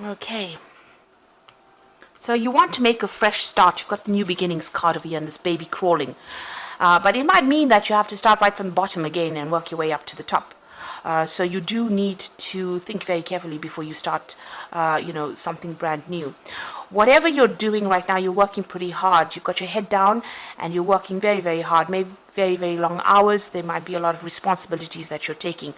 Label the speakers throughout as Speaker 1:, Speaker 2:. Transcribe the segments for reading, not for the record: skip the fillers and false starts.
Speaker 1: Okay. So you want to make a fresh start. You've got the new beginnings card over here and this baby crawling. But it might mean that you have to start right from the bottom again and work your way up to the top. So you do need to think very carefully before you start, something brand new. Whatever you're doing right now, you're working pretty hard. You've got your head down and you're working very, very hard, maybe very, very long hours. There might be a lot of responsibilities that you're taking.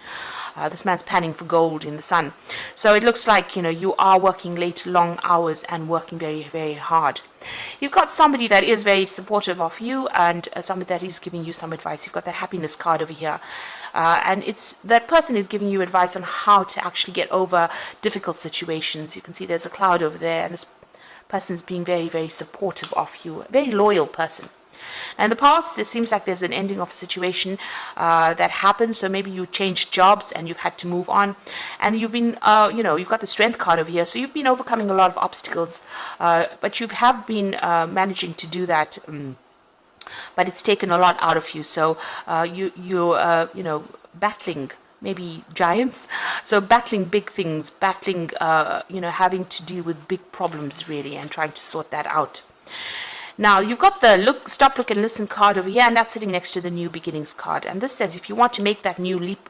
Speaker 1: This man's panning for gold in the sun. So it looks like, you are working late, long hours and working very, very hard. You've got somebody that is very supportive of you and somebody that is giving you some advice. You've got that happiness card over here. And it's that person is giving you advice on how to actually get over difficult situations. You can see there's a cloud over there and this person's being very, very supportive of you. A very loyal person. And in the past, it seems like there's an ending of a situation that happened. So maybe you changed jobs and you've had to move on. And you've been, you've got the strength card over here. So you've been overcoming a lot of obstacles. But you have been managing to do that. But it's taken a lot out of you. So you're battling maybe giants. So battling big things, battling, having to deal with big problems really and trying to sort that out. Now, you've got the stop, look, and listen card over here, and that's sitting next to the new beginnings card. And this says if you want to make that new leap,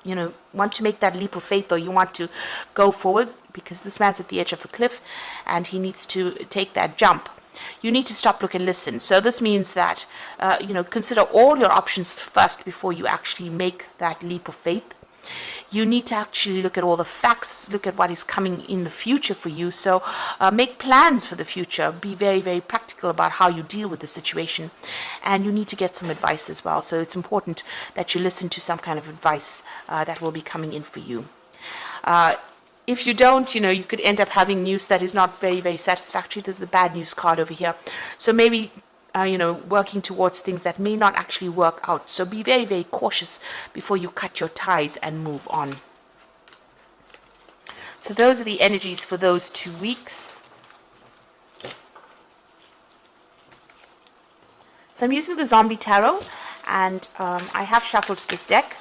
Speaker 1: want to make that leap of faith, or you want to go forward, because this man's at the edge of a cliff and he needs to take that jump, you need to stop, look, and listen. So this means that, consider all your options first before you actually make that leap of faith. You need to actually look at all the facts, look at what is coming in the future for you. So make plans for the future. Be very, very practical about how you deal with the situation. And you need to get some advice as well. So it's important that you listen to some kind of advice that will be coming in for you. If you don't, you could end up having news that is not very, very satisfactory. There's the bad news card over here. So maybe working towards things that may not actually work out. So be very, very cautious before you cut your ties and move on. So those are the energies for those 2 weeks. So I'm using the Zombie Tarot, and I have shuffled this deck.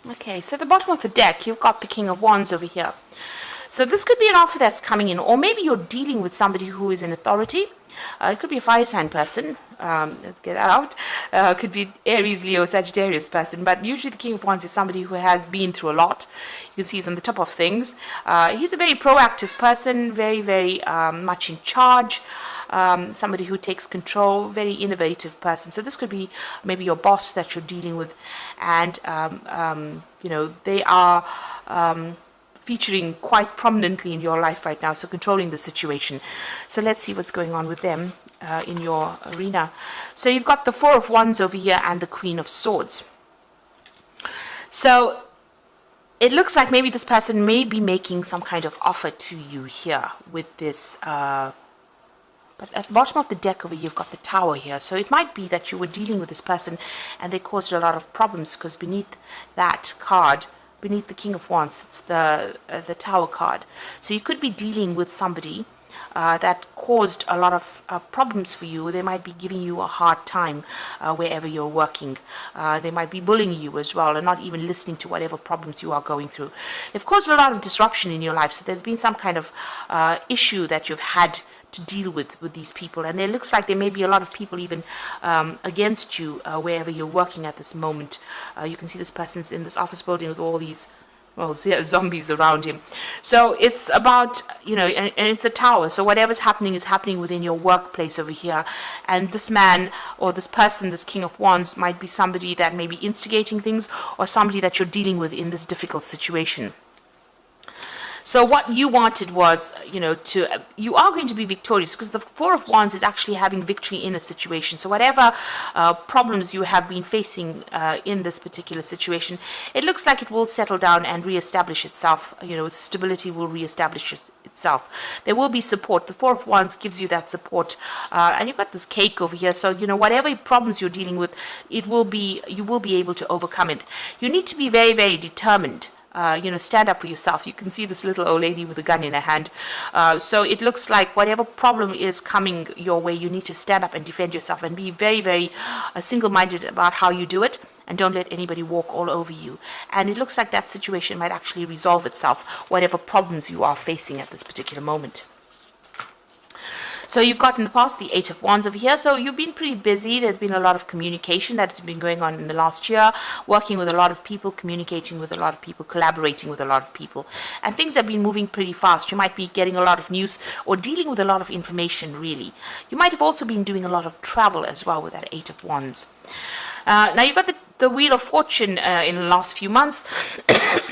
Speaker 1: Okay, so at the bottom of the deck, you've got the King of Wands over here. So this could be an offer that's coming in, or maybe you're dealing with somebody who is in authority. It could be a fire sign person. Let's get that out. Could be Aries, Leo, Sagittarius person. But usually the King of Wands is somebody who has been through a lot. You can see he's on the top of things. He's a very proactive person, very, very much in charge. Somebody who takes control, very innovative person. So this could be maybe your boss that you're dealing with, and they are featuring quite prominently in your life right now, so controlling the situation. So let's see what's going on with them in your arena. So you've got the Four of Wands over here and the Queen of Swords. So it looks like maybe this person may be making some kind of offer to you here with this but at the bottom of the deck over here, you've got the Tower here. So it might be that you were dealing with this person and they caused a lot of problems, because beneath that card, beneath the King of Wands, it's the Tower card. So you could be dealing with somebody that caused a lot of problems for you. They might be giving you a hard time wherever you're working. They might be bullying you as well and not even listening to whatever problems you are going through. They've caused a lot of disruption in your life. So there's been some kind of issue that you've had to deal with these people, and it looks like there may be a lot of people even against you wherever you're working at this moment. You can see this person's in this office building with all these zombies around him. So it's about, and it's a tower, so whatever's happening is happening within your workplace over here. And this man or this person, this King of Wands, might be somebody that may be instigating things, or somebody that you're dealing with in this difficult situation. So what you wanted was, you are going to be victorious, because the Four of Wands is actually having victory in a situation. So whatever problems you have been facing in this particular situation, it looks like it will settle down and reestablish itself. Stability will reestablish itself. There will be support. The Four of Wands gives you that support. And you've got this cake over here. So, you know, whatever problems you're dealing with, you will be able to overcome it. You need to be very, very determined. You know, stand up for yourself. You can see this little old lady with a gun in her hand. So it looks like whatever problem is coming your way, you need to stand up and defend yourself and be very, very single-minded about how you do it, and don't let anybody walk all over you. And it looks like that situation might actually resolve itself, whatever problems you are facing at this particular moment. So you've got in the past the Eight of Wands over here. So you've been pretty busy. There's been a lot of communication that's been going on in the last year, working with a lot of people, communicating with a lot of people, collaborating with a lot of people. And things have been moving pretty fast. You might be getting a lot of news or dealing with a lot of information, really. You might have also been doing a lot of travel as well with that Eight of Wands. Now you've got the Wheel of Fortune in the last few months.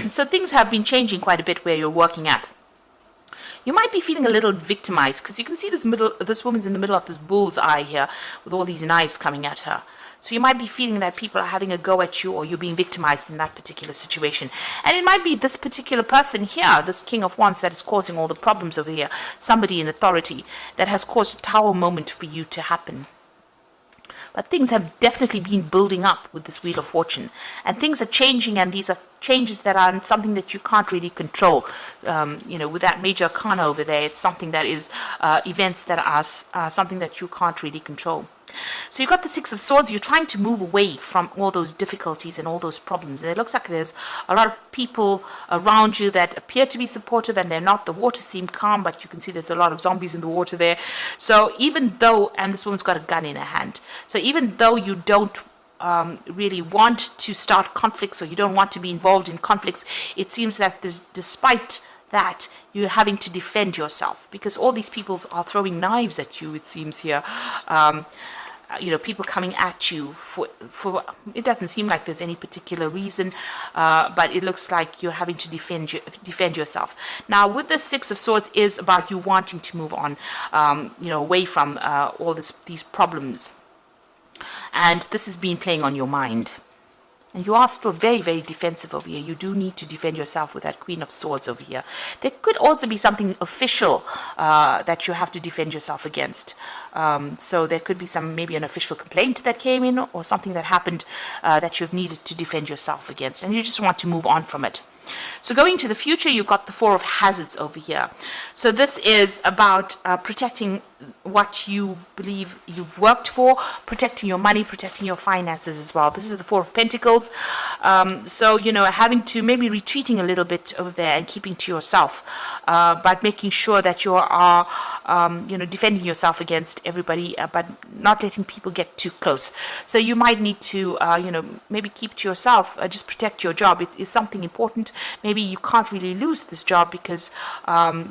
Speaker 1: So things have been changing quite a bit where you're working at. You might be feeling a little victimized because you can see this woman's in the middle of this bull's eye here with all these knives coming at her. So you might be feeling that people are having a go at you, or you're being victimized in that particular situation. And it might be this particular person here, this King of Wands, that is causing all the problems over here. Somebody in authority that has caused a tower moment for you to happen. But things have definitely been building up with this Wheel of Fortune. And things are changing, and these are changes that are something that you can't really control. You know, with that Major Arcana over there, it's something that is events that are something that you can't really control. So you've got the Six of Swords. You're trying to move away from all those difficulties and all those problems. And it looks like there's a lot of people around you that appear to be supportive, and they're not. The water seems calm, but you can see there's a lot of zombies in the water there. So even though, and this woman's got a gun in her hand, so even though you don't really want to start conflicts, or you don't want to be involved in conflicts, it seems that despite that, you're having to defend yourself, because all these people are throwing knives at you, it seems here. You know, people coming at you for it doesn't seem like there's any particular reason, but it looks like you're having to defend yourself. Now, with the Six of Swords is about you wanting to move on, you know, away from all these problems. And this has been playing on your mind. And you are still very, very defensive over here. You do need to defend yourself with that Queen of Swords over here. There could also be something official that you have to defend yourself against. So there could be maybe an official complaint that came in, or something that happened that you've needed to defend yourself against. And you just want to move on from it. So going to the future, you've got the Four of Hazards over here. So this is about protecting what you believe you've worked for, protecting your money, protecting your finances as well. This is the Four of Pentacles. So, you know, having to maybe retreating a little bit over there and keeping to yourself, but making sure that you are, you know, defending yourself against everybody, but not letting people get too close. So you might need to, you know, maybe keep to yourself, just protect your job. It is something important. Maybe you can't really lose this job because,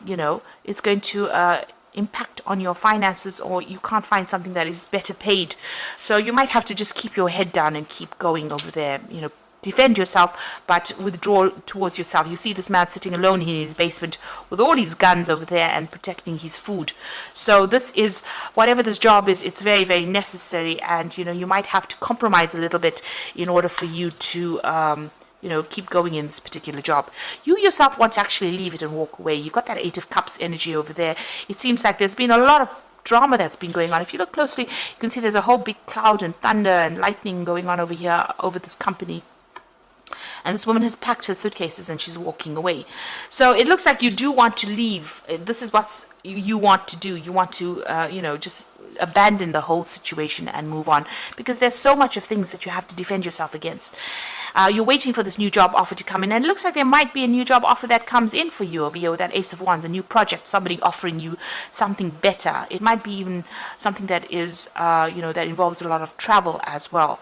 Speaker 1: you know, it's going to impact on your finances, or you can't find something that is better paid. So you might have to just keep your head down and keep going over there, you know, defend yourself, but withdraw towards yourself. You see this man sitting alone in his basement with all his guns over there and protecting his food. So this is, whatever this job is, it's very, very necessary, and, you know, you might have to compromise a little bit in order for you to you know, keep going in this particular job. You yourself want to actually leave it and walk away. You've got that Eight of Cups energy over there. It seems like there's been a lot of drama that's been going on. If you look closely, you can see there's a whole big cloud and thunder and lightning going on over here, over this company. And this woman has packed her suitcases and she's walking away. So it looks like you do want to leave. This is what you want to do. You want to, you know, just abandon the whole situation and move on, because there's so much of things that you have to defend yourself against. You're waiting for this new job offer to come in, and it looks like there might be a new job offer that comes in for you over here with that Ace of Wands, a new project, somebody offering you something better. It might be even something that is, you know, that involves a lot of travel as well,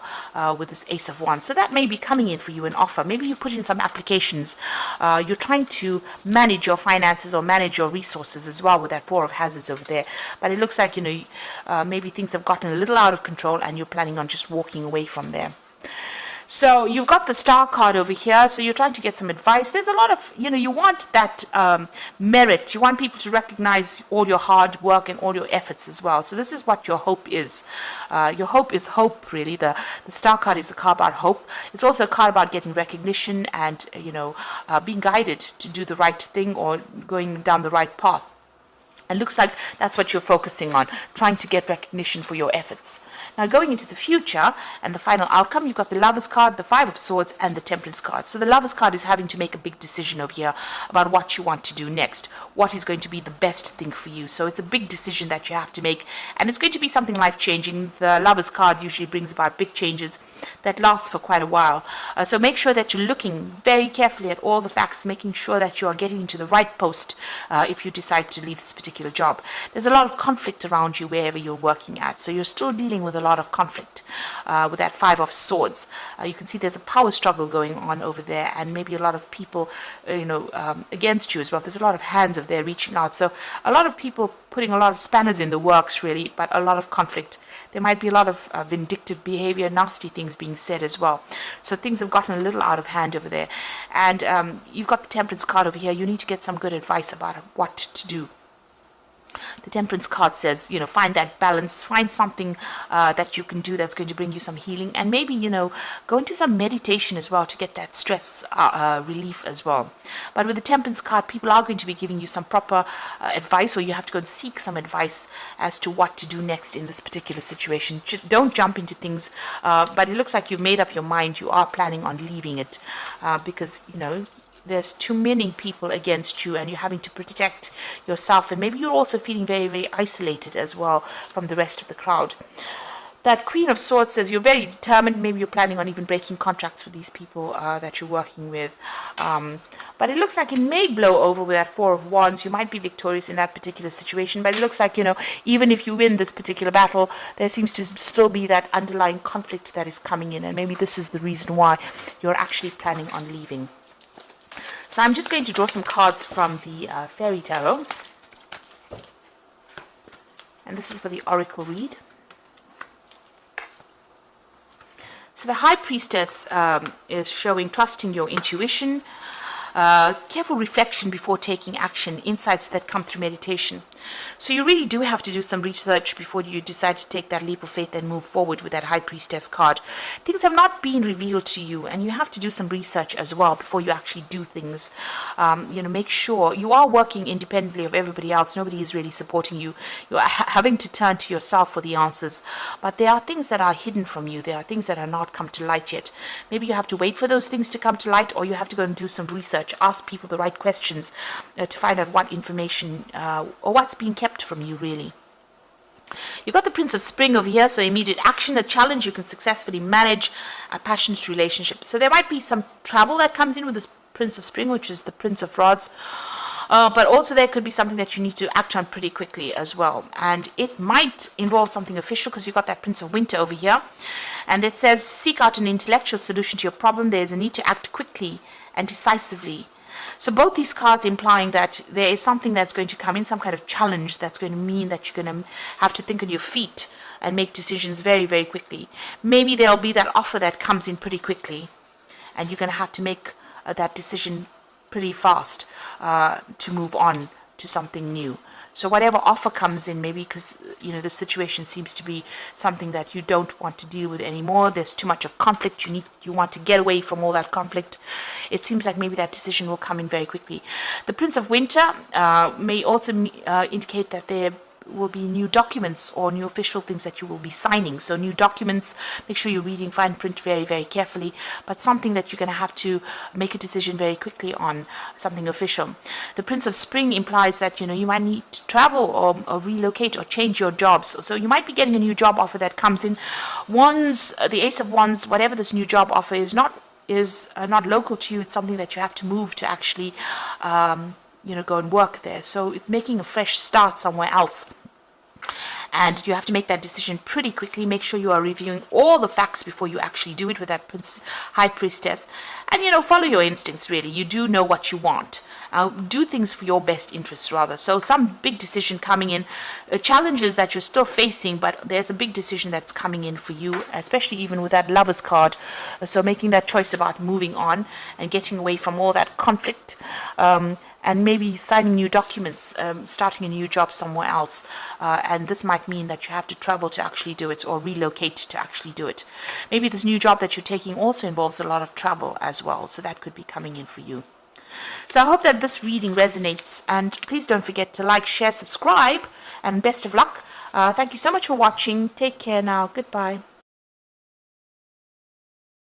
Speaker 1: with this Ace of Wands. So that may be coming in for you, an offer. Maybe you put in some applications. You're trying to manage your finances or manage your resources as well with that Four of Hazards over there. But it looks like, you know, maybe things have gotten a little out of control and you're planning on just walking away from there. So you've got the star card over here, so you're trying to get some advice. There's a lot of, you want that merit. You want people to recognize all your hard work and all your efforts as well. So this is what your hope is. Your hope is hope, really. The star card is a card about hope. It's also a card about getting recognition and, being guided to do the right thing or going down the right path. And looks like that's what you're focusing on, trying to get recognition for your efforts. Now, going into the future and the final outcome, you've got the Lover's card, the Five of Swords, and the Temperance card. So the Lover's card is having to make a big decision over here about what you want to do next, what is going to be the best thing for you. So it's a big decision that you have to make, and it's going to be something life-changing. The Lover's card usually brings about big changes that last for quite a while. So make sure that you're looking very carefully at all the facts, making sure that you are getting into the right post if you decide to leave this particular job. There's a lot of conflict around you wherever you're working at, so you're still dealing with a lot of conflict with that Five of Swords. You can see there's a power struggle going on over there, and maybe a lot of people against you as well. There's a lot of hands over there reaching out, so a lot of people putting a lot of spanners in the works, really, but a lot of conflict. There might be a lot of vindictive behavior, nasty things being said as well. So things have gotten a little out of hand over there. And you've got the Temperance card over here. You need to get some good advice about what to do. The Temperance card says, find that balance, find something that you can do that's going to bring you some healing, and maybe, go into some meditation as well to get that stress relief as well. But with the Temperance card, people are going to be giving you some proper advice, or you have to go and seek some advice as to what to do next in this particular situation. Don't jump into things, but it looks like you've made up your mind. You are planning on leaving it because, there's too many people against you, and you're having to protect yourself, and maybe you're also feeling very, very isolated as well from the rest of the crowd. That Queen of Swords says you're very determined. Maybe you're planning on even breaking contracts with these people that you're working with. But it looks like it may blow over with that Four of Wands. You might be victorious in that particular situation, but it looks like, even if you win this particular battle, there seems to still be that underlying conflict that is coming in, and maybe this is the reason why you're actually planning on leaving. So I'm just going to draw some cards from the Fairy Tarot. And this is for the Oracle read. So the High Priestess is showing trusting your intuition, careful reflection before taking action, insights that come through meditation. So you really do have to do some research before you decide to take that leap of faith and move forward with that High Priestess card. Things have not been revealed to you, and you have to do some research as well before you actually do things. Make sure you are working independently of everybody else. Nobody is really supporting you. You are having to turn to yourself for the answers. But there are things that are hidden from you. There are things that are not come to light yet. Maybe you have to wait for those things to come to light, or you have to go and do some research, ask people the right questions to find out what information or what's being kept from you, really. You've got the Prince of Spring over here, so immediate action, a challenge you can successfully manage, a passionate relationship. So there might be some travel that comes in with this Prince of Spring, which is the Prince of Rods. But also there could be something that you need to act on pretty quickly as well. And it might involve something official, because you've got that Prince of Winter over here. And it says, seek out an intellectual solution to your problem. There's a need to act quickly and decisively. So both these cards implying that there is something that's going to come in, some kind of challenge that's going to mean that you're going to have to think on your feet and make decisions very, very quickly. Maybe there'll be that offer that comes in pretty quickly, and you're going to have to make that decision pretty fast to move on to something new. So whatever offer comes in, maybe because, the situation seems to be something that you don't want to deal with anymore. There's too much of conflict. You want to get away from all that conflict. It seems like maybe that decision will come in very quickly. The Prince of Winter may also indicate that there will be new documents or new official things that you will be signing. So new documents, make sure you're reading fine print very, very carefully, but something that you're going to have to make a decision very quickly on, something official. The Prince of Spring implies that, you might need to travel or relocate or change your jobs. So you might be getting a new job offer that comes in. Wands, the Ace of Wands, whatever this new job offer is not local to you. It's something that you have to move to actually go and work there. So it's making a fresh start somewhere else. and you have to make that decision pretty quickly. Make sure you are reviewing all the facts before you actually do it with that high priestess, and follow your instincts. Really, you do know what you want. Do things for your best interests, rather. So some big decision coming in, challenges that you're still facing, but there's a big decision that's coming in for you, especially even with that Lover's card. So making that choice about moving on and getting away from all that conflict, and maybe signing new documents, starting a new job somewhere else. And this might mean that you have to travel to actually do it, or relocate to actually do it. Maybe this new job that you're taking also involves a lot of travel as well, so that could be coming in for you. So I hope that this reading resonates, and please don't forget to like, share, subscribe, and best of luck. Thank you so much for watching. Take care now. Goodbye.